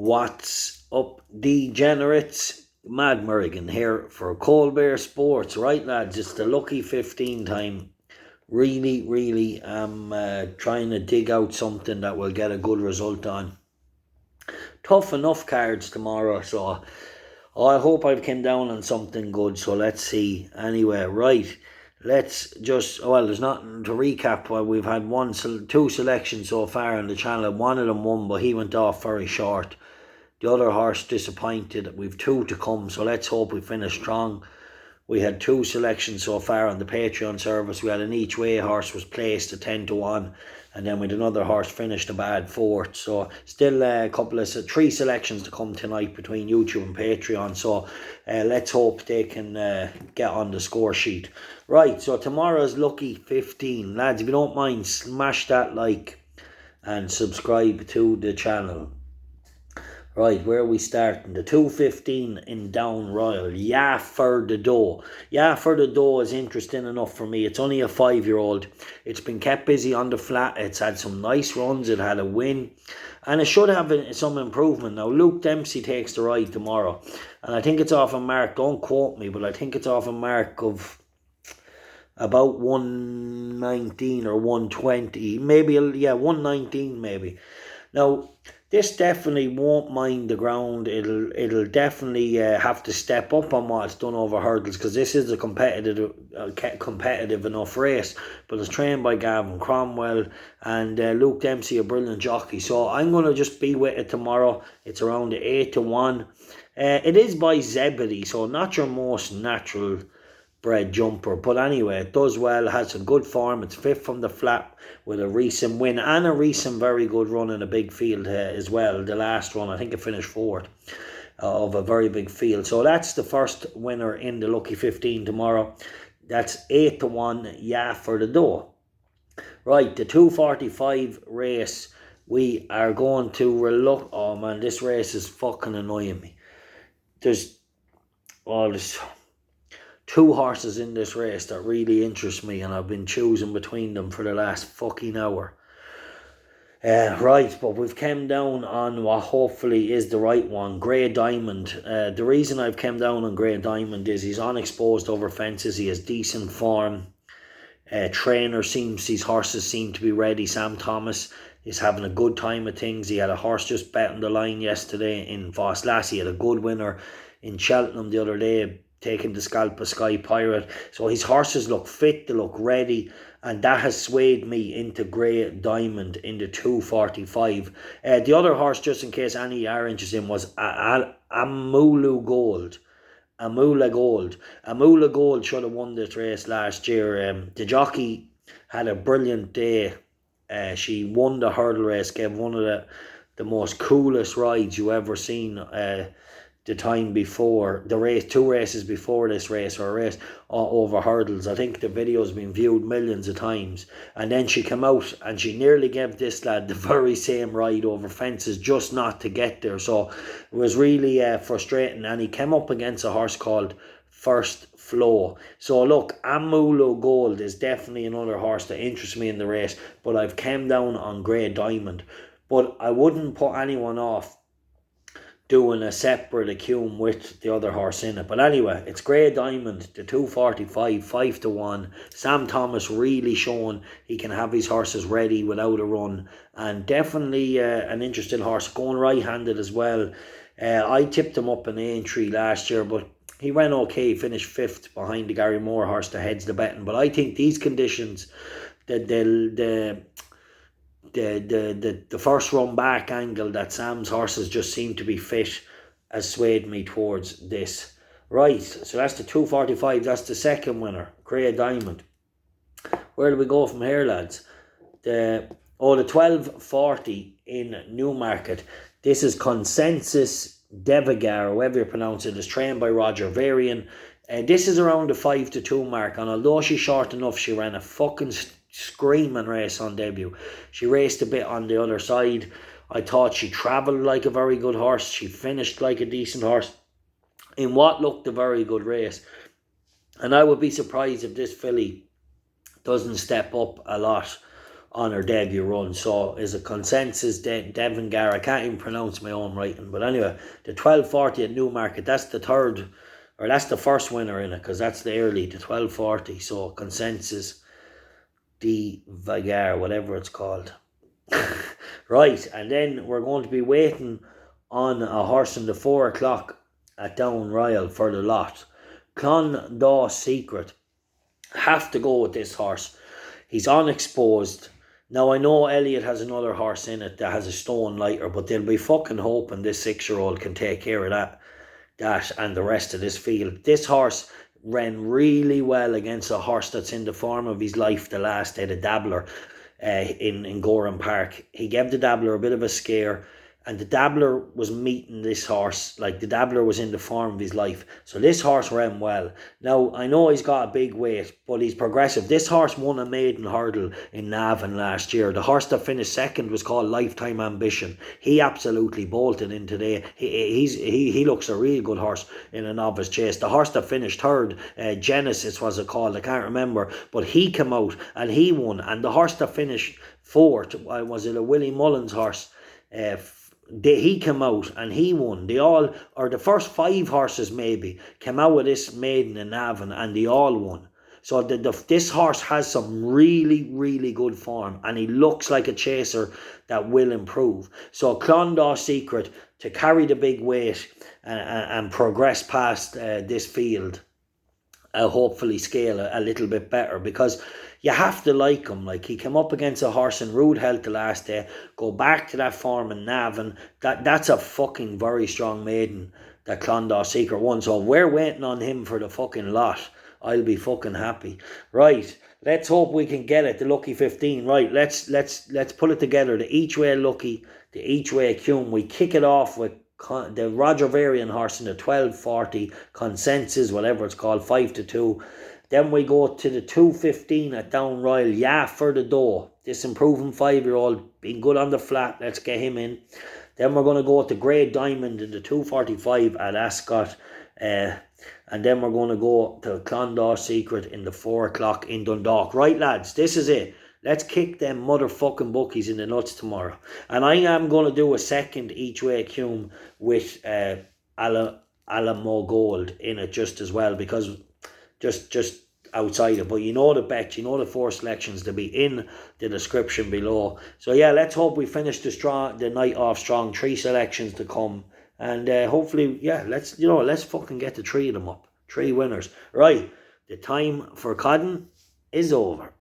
What's up, degenerates? Mad Merrigan here for Cold Bear Sports. Right, lads, it's the lucky 15 time. Really am trying to dig out something that will get a good result on. Tough enough cards tomorrow, so I hope I've came down on something good, so let's see. Anyway, right, let's just, well, there's nothing to recap. Well, we've had two selections so far on the channel. One of them won, but he went off very short. The other horse disappointed. We've two to come, so let's hope we finish strong. We had two selections so far on the Patreon service. We had an each way horse was placed at 10 to 1, and then with another horse finished a bad fourth. So still three selections to come tonight between YouTube and Patreon. So let's hope they can get on the score sheet. Right, so tomorrow's lucky 15. Lads, if you don't mind, smash that like and subscribe to the channel. Right, where are we starting? The 215 in Down Royal. Yaforthedoe. Yaforthedoe is interesting enough for me. It's only a 5-year-old. It's been kept busy on the flat. It's had some nice runs. It had a win. And it should have some improvement. Now, Luke Dempsey takes the ride tomorrow. And I think it's off a mark. Don't quote me, but I think it's off a mark of about 119 or 120. Maybe, yeah, 119 maybe. Now, this definitely won't mind the ground. It'll definitely have to step up on what it's done over hurdles, because this is a competitive enough race. But it's trained by Gavin Cromwell and Luke Dempsey, a brilliant jockey. So I'm going to just be with it tomorrow. It's around the 8 to 1. It is by Zebedee, so not your most natural bred jumper, but anyway, it does well, has a good form. It's fifth from the flat with a recent win and a recent very good run in a big field as well. The last run, I think it finished fourth of a very big field. So that's the first winner in the lucky 15 tomorrow. That's 8 to 1. Yaforthedoe. Right, the 245 race, we are going to look. Oh man, this race is fucking annoying me. There's two horses in this race that really interest me, and I've been choosing between them for the last fucking hour. Right, but we've come down on what hopefully is the right one, Grey Dimond. The reason I've come down on Grey Dimond is he's unexposed over fences. He has decent form. These horses seem to be ready. Sam Thomas is having a good time of things. He had a horse just bet on the line yesterday in Voss Lassie. He had a good winner in Cheltenham the other day, taking the scalp of Sky Pirate. So his horses look fit, they look ready, and that has swayed me into Grey Dimond in the 245. The other horse, just in case any are interested in, was Amula Gold. Amula Gold should have won this race last year. The jockey had a brilliant day. She won the hurdle race, gave one of the most coolest rides you ever seen. The time before the race, two races before this race, or a race over hurdles. I think the video's been viewed millions of times. And then she came out and she nearly gave this lad the very same ride over fences, just not to get there. So it was really frustrating. And he came up against a horse called First Flow. So look, Amula Gold is definitely another horse that interests me in the race, but I've come down on Grey Dimond. But I wouldn't put anyone off doing a separate Accum with the other horse in it. But anyway, it's Grey Dimond, the 245, 5 to 1. Sam Thomas really showing he can have his horses ready without a run. And definitely an interesting horse, going right-handed as well. I tipped him up in Aintree last year, but he ran okay, finished 5th behind the Gary Moore horse that heads the betting. But I think these conditions, the first run back angle that Sam's horses just seem to be fit has swayed me towards this. Right, so that's the 245. That's the second winner, Grey Dimond. Where do we go from here, lads? The 1240 in Newmarket. This is Consensus Vega, or however you pronounce it. Is trained by Roger Varian. This is around the 5 to 2 mark, and although she's short enough, she ran a fucking screaming race on debut. She raced a bit on the other side. I thought she travelled like a very good horse. She finished like a decent horse in what looked a very good race. And I would be surprised if this filly doesn't step up a lot on her debut run. So is a consensus Devon Gar. I can't even pronounce my own writing. But anyway, the 1240 at Newmarket, that's the third, or that's the first winner in it, because that's the early, the 1240. So consensus de Vagar, whatever it's called. Right, and then we're going to be waiting on a horse in the 4 o'clock at Down Royal for the lot. Clondaw Secret. Have to go with this horse. He's unexposed. Now, I know Elliot has another horse in it that has a stone lighter, but they'll be fucking hoping this 6-year-old can take care of that and the rest of this field. This horse ran really well against a horse that's in the form of his life the last day, the Dabbler, in Gorham Park. He gave the Dabbler a bit of a scare, and the Dabbler was meeting this horse, like the Dabbler was in the form of his life. So this horse ran well. Now, I know he's got a big weight, but he's progressive. This horse won a maiden hurdle in Navan last year. The horse that finished second was called Lifetime Ambition. He absolutely bolted in today. He looks a real good horse in a novice chase. The horse that finished third, Genesis was it called, I can't remember, but he came out and he won. And the horse that finished fourth, was it a Willie Mullins horse? He came out and he won. They all, or the first 5 horses maybe, came out with this maiden in Navan and they all won. So this horse has some really, really good form, and he looks like a chaser that will improve. So Clondaw Secret to carry the big weight and progress past this field, hopefully scale a little bit better, because you have to like him. Like, he came up against a horse in rude health the last day, go back to that form in Navan. That's a fucking very strong maiden that Clondaw Secret won. So we're waiting on him for the fucking lot. I'll be fucking happy. Right, let's hope we can get it. The lucky 15. Right, let's put it together. The each way lucky, the each way Accum. We kick it off with the Roger Varian horse in the 1240 consensus, whatever it's called, 5-2. Then we go to the 215 at Down Royal, Yaforthedoe. This improving 5-year-old, being good on the flat. Let's get him in. Then we're going to go to Grey Dimond in the 245 at Ascot. And then we're going to go to Clondaw Secret in the 4 o'clock in Dundalk. Right, lads, this is it. Let's kick them motherfucking bookies in the nuts tomorrow. And I am going to do a second each way Accum with Alamo Gold in it just as well, because just outside it. But you know the bet, you know the 4 selections to be in the description below. So yeah, let's hope we finish the night off strong. 3 selections to come, and hopefully, yeah, let's fucking get the 3 of them up. 3 winners. Right, the time for Codden is over.